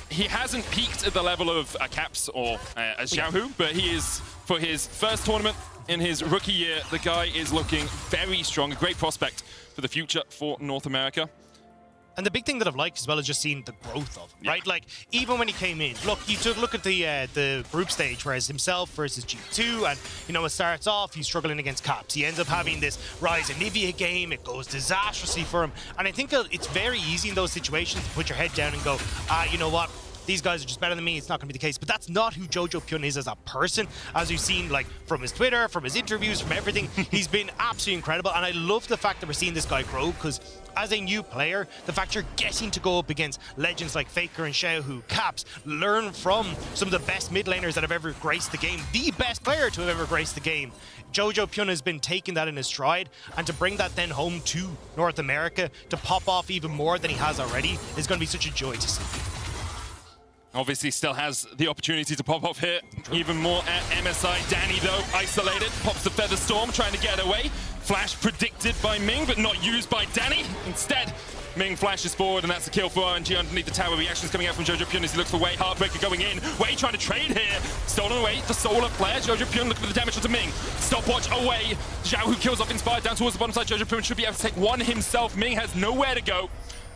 [SPEAKER 7] he hasn't peaked at the level of Caps or Xiaohu, but he is, for his first tournament in his rookie year, the guy is looking very strong, a great prospect for the future for North America.
[SPEAKER 8] And the big thing that I've liked as well is just seeing the growth of him, right? Like, even when he came in, look, you took a look at the group stage, whereas himself versus G2, and, you know, it starts off, he's struggling against Caps. He ends up having this Rise of Nivea game. It goes disastrously for him. And I think it's very easy in those situations to put your head down and go, you know what? These guys are just better than me. It's not going to be the case. But that's not who Jojo Pyun is as a person. As you've seen, like, from his Twitter, from his interviews, from everything, he's been absolutely incredible. And I love the fact that we're seeing this guy grow, because as a new player, the fact you're getting to go up against legends like Faker and Xiaohu, Caps, learn from some of the best mid laners that have ever graced the game, the best player to have ever graced the game. Jojo Pyun has been taking that in his stride, and to bring that then home to North America, to pop off even more than he has already, is going to be such a joy to see.
[SPEAKER 7] Obviously still has the opportunity to pop off here even more at MSI. Danny, though, isolated, pops the Feather Storm, trying to get away. Flash predicted by Ming, but not used by Danny. Instead, Ming flashes forward, and that's a kill for RNG underneath the tower. Reactions coming out from Jojo Pyun as he looks for Wei. Heartbreaker going in. Wei trying to trade here. Stolen away, the solar flare. Jojo Pyun looking for the damage onto Ming. Stopwatch away. Zhao, who kills off Inspired down towards the bottom side. Jojo Pyun should be able to take one himself. Ming has nowhere to go.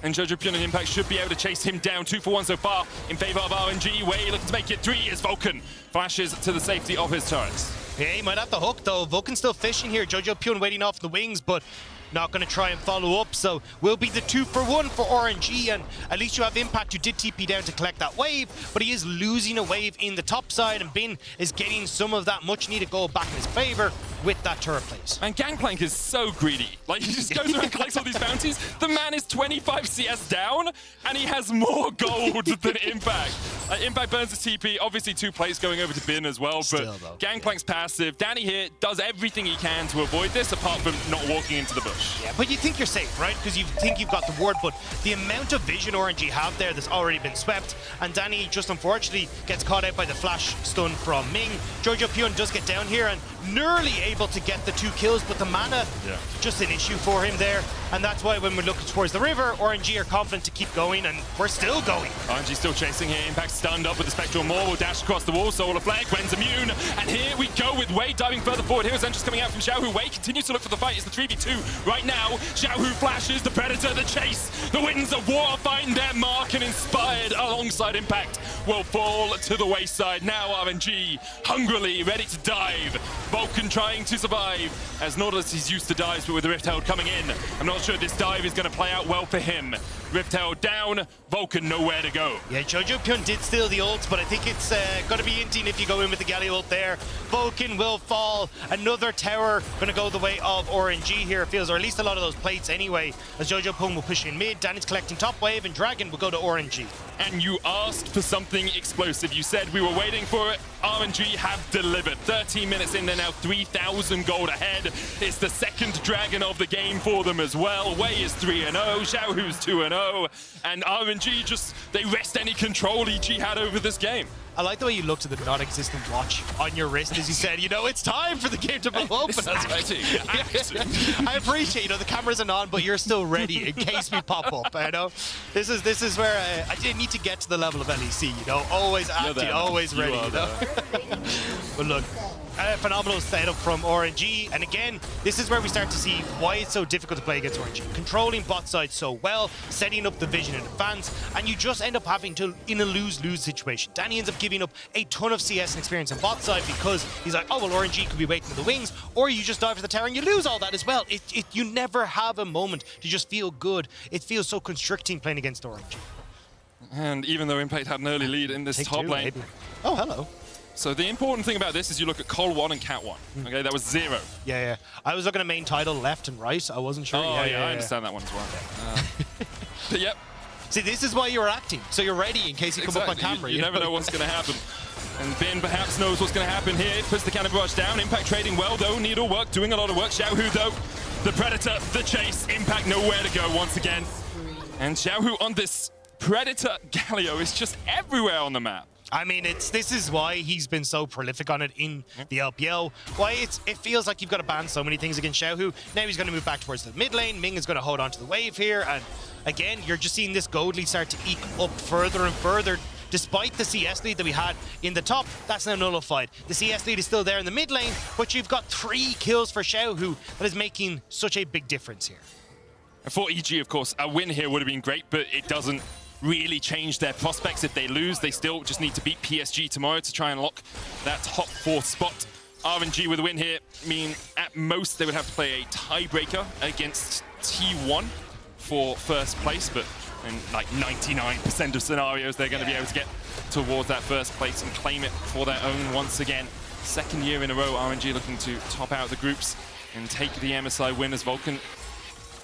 [SPEAKER 7] And Jojo Pyun and Impact should be able to chase him down. 2 for 1 so far in favor of RNG. Wei looking to make it 3 as Vulcan flashes to the safety of his turrets.
[SPEAKER 8] Yeah, he might have the hook though. Vulcan still fishing here. Jojo Pyun waiting off the wings, but not going to try and follow up. So will be the 2 for 1 for RNG, and at least you have Impact, who did TP down to collect that wave, but he is losing a wave in the top side, and Bin is getting some of that much needed gold back in his favor with that turret place.
[SPEAKER 7] And Gangplank is so greedy. Like, he just goes around and collects all these bounties. The man is 25 CS down, and he has more gold than Impact. Impact burns his TP. Obviously, 2 plays going over to Bin as well, but Gangplank's passive. Danny here does everything he can to avoid this, apart from not walking into the bush.
[SPEAKER 8] Yeah, but you think you're safe, right? Because you think you've got the ward, but the amount of vision RNG have there that's already been swept, and Danny just unfortunately gets caught out by the flash stun from Ming. Jojo Pyun does get down here and nearly able to get the 2 kills, but the mana, just an issue for him there. And that's why when we're looking towards the river, RNG are confident to keep going, and we're still going.
[SPEAKER 7] RNG still chasing here. Impact stunned up with the Spectral Maw. Will dash across the wall. Solar Flare. Gwen's immune. And here we go. go with Wei diving further forward. Heroes Entrance coming out from Xiaohu. Wei continues to look for the fight. It's the 3v2 right now. Xiaohu flashes, the Predator, the chase. The winds of war find their mark, and Inspired alongside Impact will fall to the wayside. Now RNG hungrily ready to dive. Vulcan trying to survive as Nautilus is used to dives, but with the Rift Herald coming in, I'm not sure this dive is going to play out well for him. Rift Herald down, Vulcan nowhere to go.
[SPEAKER 8] Yeah, Jojo Pyun did steal the ult, but I think it's going to be Inting if you go in with the Galio ult there. Vulcan will fall. Another tower going to go the way of RNG here, it feels, or at least a lot of those plates anyway, as Jojo Pyun will push in mid. Danny's collecting top wave, and Dragon will go to RNG.
[SPEAKER 7] And you asked for something explosive. You said we were waiting for it. RNG have delivered. 13 minutes in, they're now 3,000 gold ahead. It's the second Dragon of the game for them as well. Wei is 3-0, Xiaohu's 2-0, and RNG just, they rest any control EG had over this game.
[SPEAKER 8] I like the way you looked at the non-existent watch on your wrist as you said, you know, it's time for the game to blow open. I appreciate, you know, the cameras are on, but you're still ready in case we pop up, you know? This is where I didn't need to get to the level of LEC, you know? Always active, always ready, you know? But look, phenomenal setup from RNG, and again, this is where we start to see why it's so difficult to play against RNG. Controlling bot side so well, setting up the vision in advance, and you just end up having to, in a lose-lose situation. Danny ends up giving up a ton of CS and experience on bot side because he's like, oh, well, RNG could be waiting in the wings, or you just dive for the tower and you lose all that as well. You never have a moment to just feel good. It feels so constricting playing against RNG.
[SPEAKER 7] And even though Impact had an early lead in this top lane.
[SPEAKER 8] Maybe. Oh, hello.
[SPEAKER 7] So the important thing about this is you look at Col 1 and Cat 1. Okay, that was 0.
[SPEAKER 8] Yeah. I was looking at main title left and right. I wasn't sure.
[SPEAKER 7] Oh, yeah, I understand that one as well. But yep.
[SPEAKER 8] See, this is why you're acting. So you're ready in case you come up on camera.
[SPEAKER 7] You never know what's going to happen. And Bin perhaps knows what's going to happen here. Puts the Cannon Barrage down. Impact trading well, though. Needlework doing a lot of work. Xiaohu, though. The Predator, the chase. Impact nowhere to go once again. And Xiaohu on this Predator Galio is just everywhere on the map.
[SPEAKER 8] I mean, this is why he's been so prolific on it in the LPL. Why it feels like you've got to ban so many things against Xiaohu. Now he's going to move back towards the mid lane. Ming is going to hold on to the wave here. And again, you're just seeing this gold lead start to eke up further and further. Despite the CS lead that we had in the top, that's now nullified. The CS lead is still there in the mid lane, but you've got 3 kills for Xiaohu. That is making such a big difference here.
[SPEAKER 7] For EG, of course, a win here would have been great, but it doesn't really change their prospects. If they lose, they still just need to beat PSG tomorrow to try and lock that top 4 spot. RNG with a win here mean at most they would have to play a tiebreaker against T1 for first place, but in like 99% of scenarios they're going to be able to get towards that first place and claim it for their own once again. Second year in a row, RNG looking to top out the groups and take the MSI win as Vulcan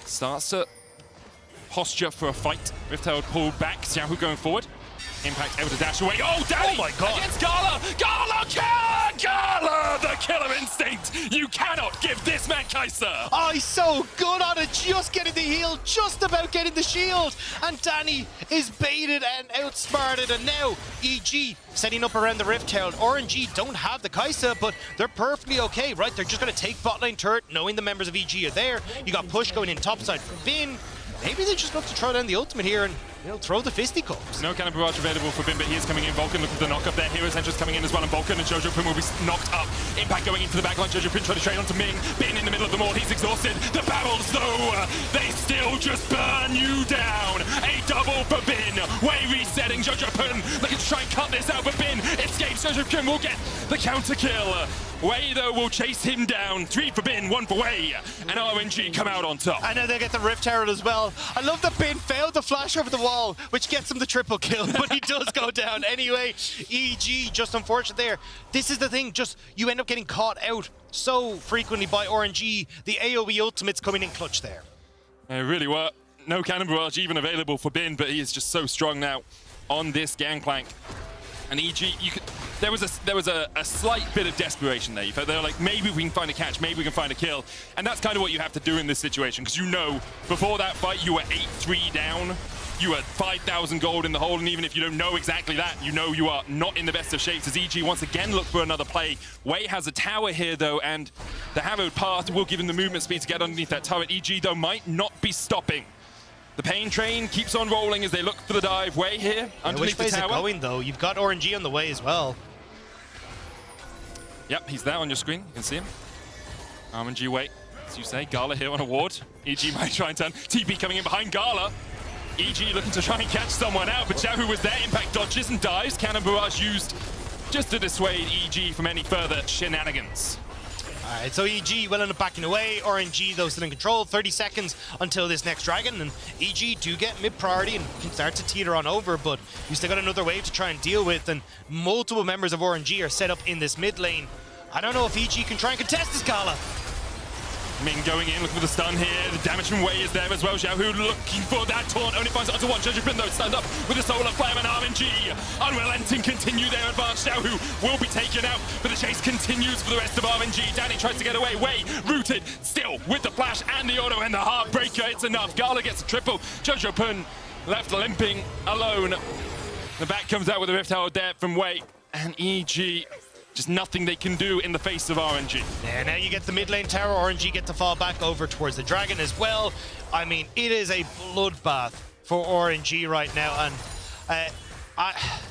[SPEAKER 7] starts to posture for a fight. Rift Herald pulled back. Xiaohu going forward. Impact able to dash away. Oh, Danny!
[SPEAKER 8] Oh my God!
[SPEAKER 7] Against Gala! Gala kill! Gala! The killer instinct! You cannot give this man Kaiser!
[SPEAKER 8] Oh, he's so good on it. Just getting the heal, just about getting the shield. And Danny is baited and outsmarted. And now EG setting up around the Rift Herald. RNG don't have the Kai'Sa, but they're perfectly okay, right? They're just going to take bot lane turret, knowing the members of EG are there. You got push going in topside for Bin. Maybe they just look to throw down the ultimate here and, you know, throw the fisticuffs.
[SPEAKER 7] No Cannon Barrage available for Bin, but he is coming in. Vulcan looking for the knock up there. Heroes Entrance coming in as well, and Vulcan and Jojo Pyun will be knocked up. Impact going into the backline. Jojo Pyun trying to trade onto Ming. Bin in the middle of them all. He's exhausted. The barrels, though, they still just burn you down. A double for Bin. Wei resetting. Jojo Pyun looking to try and cut this out, but Bin escapes. Jojo Pyun will get the counter kill. Wei, though, will chase him down. 3 for Bin, 1 for Wei. And RNG come out on top.
[SPEAKER 8] And now they get the Rift Herald as well. I love that Bin failed the flash over the wall, which gets him the triple kill, but he does go down anyway. EG, just unfortunate there. This is the thing, just you end up getting caught out so frequently by RNG. The AoE ultimates coming in clutch there.
[SPEAKER 7] They really were. No Cannon Barrage even available for Bin, but he is just so strong now on this Gangplank. And EG, there was a slight bit of desperation there. You felt they were like, maybe we can find a catch, maybe we can find a kill. And that's kind of what you have to do in this situation, because you know, before that fight, you were 8-3 down. You had 5,000 gold in the hole, and even if you don't know exactly that, you know you are not in the best of shapes as EG once again look for another play. Wei has a tower here, though, and the Harrowed Path will give him the movement speed to get underneath that turret. EG, though, might not be stopping. The pain train keeps on rolling as they look for the dive. Wei here, underneath the tower.
[SPEAKER 8] Which way is it going, though? You've got RNG on the way as well.
[SPEAKER 7] Yep, he's there on your screen. You can see him. RNG wait, as you say. Gala here on a ward. EG might try and turn. TP coming in behind Gala. EG looking to try and catch someone out, but Xiaohu was there. Impact dodges and dives. Cannon Barrage used just to dissuade EG from any further shenanigans.
[SPEAKER 8] All right, so EG will end up backing away. RNG, though, still in control. 30 seconds until this next dragon, and EG do get mid-priority and can start to teeter on over, but you still got another wave to try and deal with, and multiple members of RNG are set up in this mid lane. I don't know if EG can try and contest this Gala.
[SPEAKER 7] Ming going in, looking for the stun here. The damage from Wei is there as well. Xiaohu looking for that taunt. Only finds it onto one. Judgepin though stand up with the Solar Flame, and RNG unrelenting continue their advance. Xiaohu will be taken out, but the chase continues for the rest of RNG. Danny tries to get away. Wei rooted still with the flash and the auto and the Heartbreaker. It's enough. Gala gets a triple. Judgepin left limping alone. The back comes out with a Rift Herald there from Wei, and EG just nothing they can do in the face of RNG.
[SPEAKER 8] Yeah, now you get the mid lane tower. RNG get to fall back over towards the dragon as well. I mean, it is a bloodbath for RNG right now, and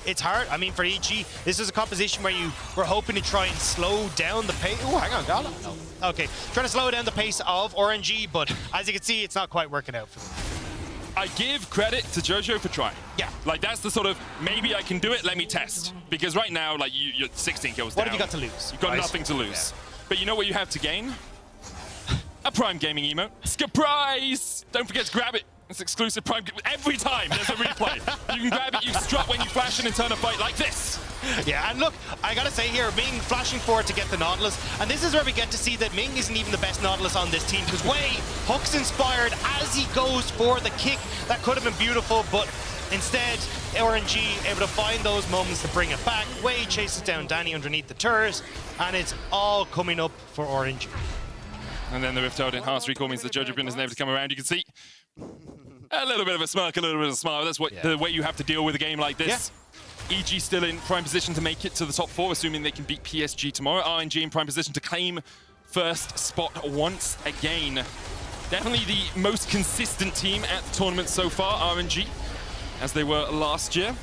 [SPEAKER 8] it's hard. I mean, for EG, this is a composition where you were hoping to try and slow down the pace. Oh, hang on, Gala. No. Okay, trying to slow down the pace of RNG, but as you can see, it's not quite working out for them.
[SPEAKER 7] I give credit to Jojo for trying.
[SPEAKER 8] Yeah.
[SPEAKER 7] Like, that's the sort of, maybe I can do it, let me test. Because right now, like, you're 16 kills down.
[SPEAKER 8] What have you got to lose?
[SPEAKER 7] You've got nothing to lose. Yeah. But you know what you have to gain? A Prime Gaming emote. Surprise! Don't forget to grab it. It's exclusive Prime. Every time there's a replay. You can grab it, you strut when you flash in and turn a fight like this.
[SPEAKER 8] Yeah, and look, I gotta say here, Ming flashing forward to get the Nautilus, and this is where we get to see that Ming isn't even the best Nautilus on this team, because Wei hooks inspired as he goes for the kick. That could have been beautiful, but instead, RNG able to find those moments to bring it back. Wei chases down Danny underneath the turret, and it's all coming up for RNG.
[SPEAKER 7] And then the Rift Herald enhanced recall means that Jojo isn't able to come around. You can see a little bit of a smirk, a little bit of a smile. That's what the way you have to deal with a game like this. EG still in prime position to make it to the top 4, assuming they can beat PSG tomorrow. RNG in prime position to claim first spot once again. Definitely the most consistent team at the tournament so far, RNG, as they were last year.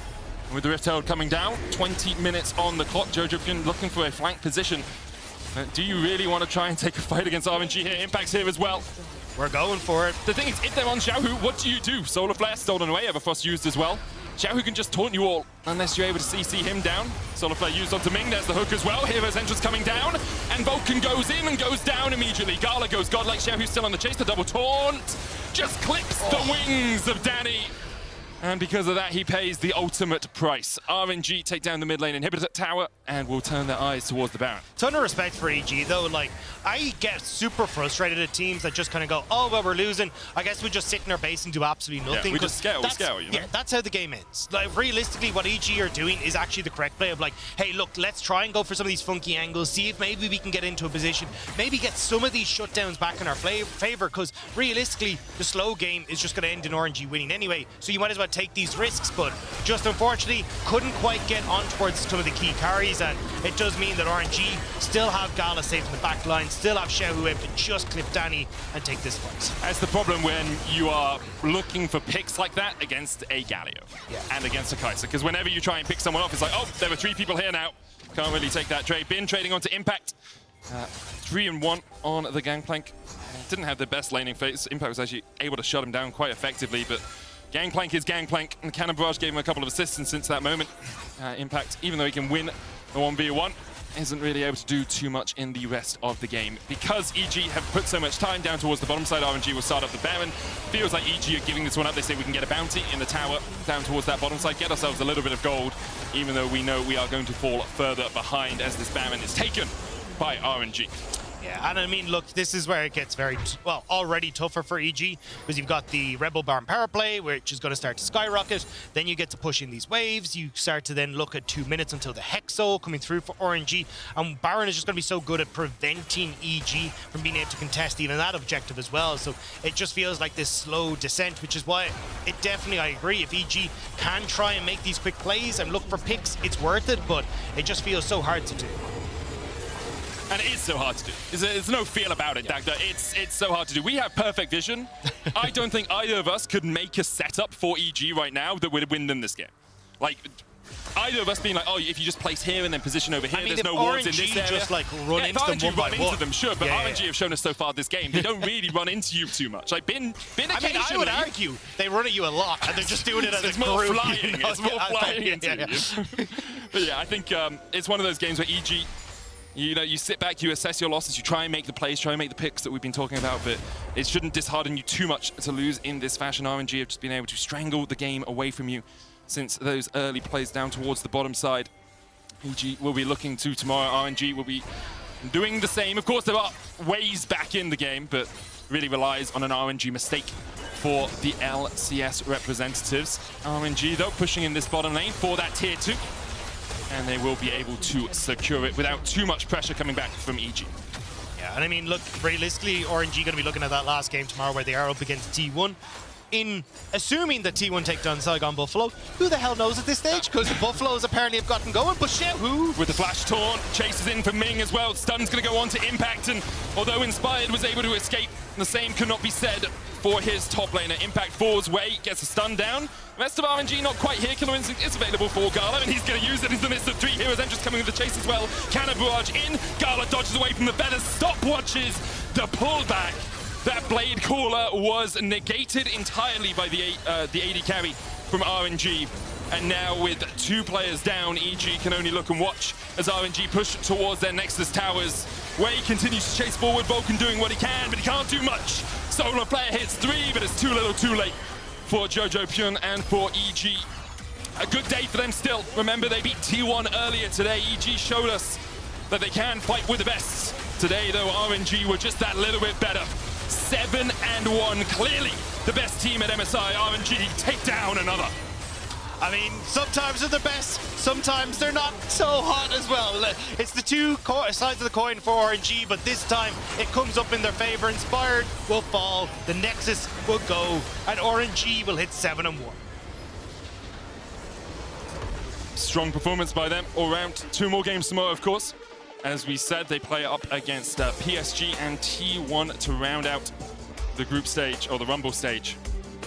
[SPEAKER 7] With the Rift Herald coming down, 20 minutes on the clock. Jojo looking for a flank position. Do you really want to try and take a fight against RNG here? Impact's here as well.
[SPEAKER 8] We're going for it.
[SPEAKER 7] The thing is, if they're on Xiaohu, what do you do? Solar Flare stolen away, Everfrost used as well. Xiaohu can just taunt you all, unless you're able to CC him down. Solar Flare used onto Ming, there's the hook as well. Hero's entrance coming down, and Vulcan goes in and goes down immediately. Gala goes godlike, Xiaohu's still on the chase, the double taunt. Just clips the wings of Danny. And because of that, he pays the ultimate price. RNG take down the mid lane inhibitor tower and will turn their eyes towards the Baron.
[SPEAKER 8] Ton of respect for EG, though. Like, I get super frustrated at teams that just kind of go, oh, well, we're losing. I guess we just sit in our base and do absolutely nothing.
[SPEAKER 7] Yeah, we just scale, you know?
[SPEAKER 8] Yeah, that's how the game ends. Like, realistically, what EG are doing is actually the correct play of like, hey, look, let's try and go for some of these funky angles, see if maybe we can get into a position, maybe get some of these shutdowns back in our favor, because realistically, the slow game is just going to end in RNG winning anyway, so you might as well take these risks, but just unfortunately couldn't quite get on towards some of the key carries, and it does mean that RNG still have Gala safe in the back line, still have Xiaohu able to just clip Danny and take this fight.
[SPEAKER 7] That's the problem when you are looking for picks like that against a Galio and against a Kai'Sa, because whenever you try and pick someone off, it's like, oh, there were 3 people here now. Can't really take that trade. Bin trading onto Impact. 3-1 on the Gangplank. Didn't have the best laning phase. Impact was actually able to shut him down quite effectively, but Gangplank is Gangplank, and Cannon Barrage gave him a couple of assists, and since that moment, Impact, even though he can win the 1v1, isn't really able to do too much in the rest of the game. Because EG have put so much time down towards the bottom side, RNG will start up the Baron. Feels like EG are giving this one up. They say we can get a bounty in the tower down towards that bottom side, get ourselves a little bit of gold, even though we know we are going to fall further behind as this Baron is taken by RNG.
[SPEAKER 8] Yeah, and I mean, look, this is where it gets very, well, already tougher for EG, because you've got the Rebel Baron power play, which is going to start to skyrocket. Then you get to push in these waves. You start to then look at 2 minutes until the Hexo coming through for RNG. And Baron is just going to be so good at preventing EG from being able to contest even that objective as well. So it just feels like this slow descent, which is why it definitely, I agree, if EG can try and make these quick plays and look for picks, it's worth it, but it just feels so hard to do.
[SPEAKER 7] And it is so hard to do. There's no feel about it, Dagda. It's so hard to do. We have perfect vision. I don't think either of us could make a setup for EG right now that would win them this game. Like, either of us being like, oh, if you just place here and then position over here,
[SPEAKER 8] I mean,
[SPEAKER 7] there's
[SPEAKER 8] if
[SPEAKER 7] no wards in
[SPEAKER 8] RNG
[SPEAKER 7] this area.
[SPEAKER 8] just like run
[SPEAKER 7] yeah,
[SPEAKER 8] into
[SPEAKER 7] if
[SPEAKER 8] them
[SPEAKER 7] RNG
[SPEAKER 8] one by
[SPEAKER 7] run into
[SPEAKER 8] one.
[SPEAKER 7] them, sure, but
[SPEAKER 8] Yeah,
[SPEAKER 7] RNG
[SPEAKER 8] yeah.
[SPEAKER 7] have shown us so far this game, they don't really run into you too much. Like, Bin
[SPEAKER 8] I mean,
[SPEAKER 7] occasionally.
[SPEAKER 8] I would argue they run at you a lot, and they're just doing it as
[SPEAKER 7] it's
[SPEAKER 8] a
[SPEAKER 7] more
[SPEAKER 8] group.
[SPEAKER 7] flying.
[SPEAKER 8] You know?
[SPEAKER 7] It's more
[SPEAKER 8] Yeah,
[SPEAKER 7] flying
[SPEAKER 8] yeah,
[SPEAKER 7] into
[SPEAKER 8] yeah.
[SPEAKER 7] you. But yeah, I think it's one of those games where EG, you know, you sit back, you assess your losses, you try and make the plays, try and make the picks that we've been talking about, but it shouldn't dishearten you too much to lose in this fashion. RNG have just been able to strangle the game away from you since those early plays down towards the bottom side. EG will be looking to tomorrow. RNG will be doing the same. Of course, there are ways back in the game, but really relies on an RNG mistake for the LCS representatives. RNG, though, pushing in this bottom lane for that tier 2. And they will be able to secure it without too much pressure coming back from EG.
[SPEAKER 8] Yeah, and I mean, look, realistically, RNG going to be looking at that last game tomorrow where they are up against T1. In assuming that T1 take down Saigon Buffalo, who the hell knows at this stage? Because the Buffaloes apparently have gotten going, but shit, who?
[SPEAKER 7] With the flash taunt, chases in for Ming as well. Stun's going to go on to Impact, and although Inspired was able to escape, the same cannot be said for his top laner. Impact falls away, gets a stun down. The rest of RNG not quite here. Killer Instinct is available for Gala, and he's going to use it in the midst of 3 heroes. Entrance coming with the chase as well. Cannon Barrage in. Gala dodges away from the feathers. Stopwatches the pullback. That Blade Caller was negated entirely by the AD carry from RNG. And now with 2 players down, EG can only look and watch as RNG push towards their Nexus towers. Wei continues to chase forward, Vulcan doing what he can, but he can't do much. Solar Flare hits 3, but it's too little too late for Jojo Pyun and for EG. A good day for them still. Remember, they beat T1 earlier today. EG showed us that they can fight with the best. Today, though, RNG were just that little bit better. 7-1, clearly the best team at MSI. RNG take down another.
[SPEAKER 8] I mean, sometimes they're the best, sometimes they're not so hot as well. It's the 2 sides of the coin for RNG, but this time it comes up in their favor. Inspired will fall, the Nexus will go, and RNG will hit 7-1.
[SPEAKER 7] Strong performance by them all round. 2 more games tomorrow, of course. As we said, they play up against PSG and T1 to round out the group stage, or the Rumble stage.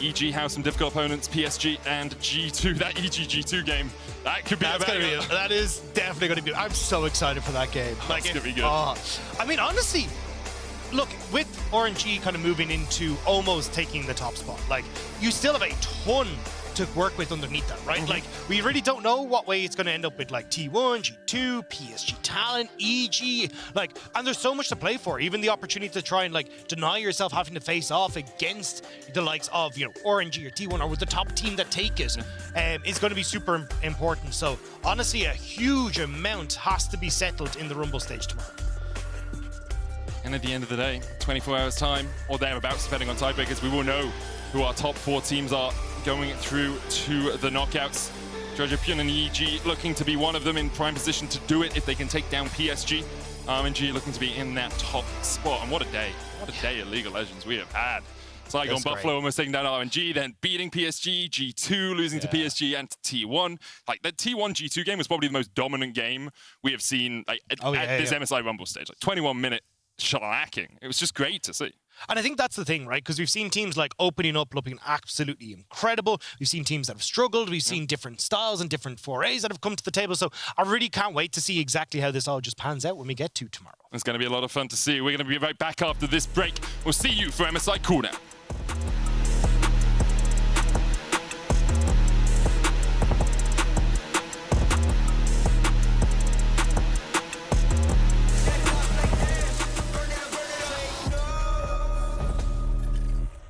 [SPEAKER 7] EG have some difficult opponents, PSG and G2. That EG-G2 game, that could be
[SPEAKER 8] That is definitely going to be. I'm so excited for that game.
[SPEAKER 7] That's going to be good.
[SPEAKER 8] I mean, honestly, look, with RNG kind of moving into almost taking the top spot, like, you still have a ton to work with underneath that, right? Like, we really don't know what way it's going to end up with, like, T1, G2, PSG Talent, EG, like, and there's so much to play for. Even the opportunity to try and, like, deny yourself having to face off against the likes of, you know, RNG or T1 or with the top team that take it is going to be super important. So, honestly, a huge amount has to be settled in the Rumble stage tomorrow.
[SPEAKER 7] And at the end of the day, 24 hours time, or thereabouts, depending on tiebreakers, we will know who our top 4 teams are going through to the knockouts. Jojo Pyun and EG looking to be one of them in prime position to do it if they can take down PSG. RNG looking to be in that top spot. And what a day. What a day at League of Legends we have had. Saigon Buffalo almost taking down RNG, then beating PSG, G2 losing to PSG and to T1. Like, the T1 G2 game was probably the most dominant game we have seen at this MSI Rumble stage. Like, 21-minute shellacking. It was just great to see.
[SPEAKER 8] And I think that's the thing, right? Because we've seen teams like opening up, looking absolutely incredible. We've seen teams that have struggled. We've seen different styles and different forays that have come to the table. So I really can't wait to see exactly how this all just pans out when we get to tomorrow.
[SPEAKER 7] It's going to be a lot of fun to see. We're going to be right back after this break. We'll see you for MSI Cooldown.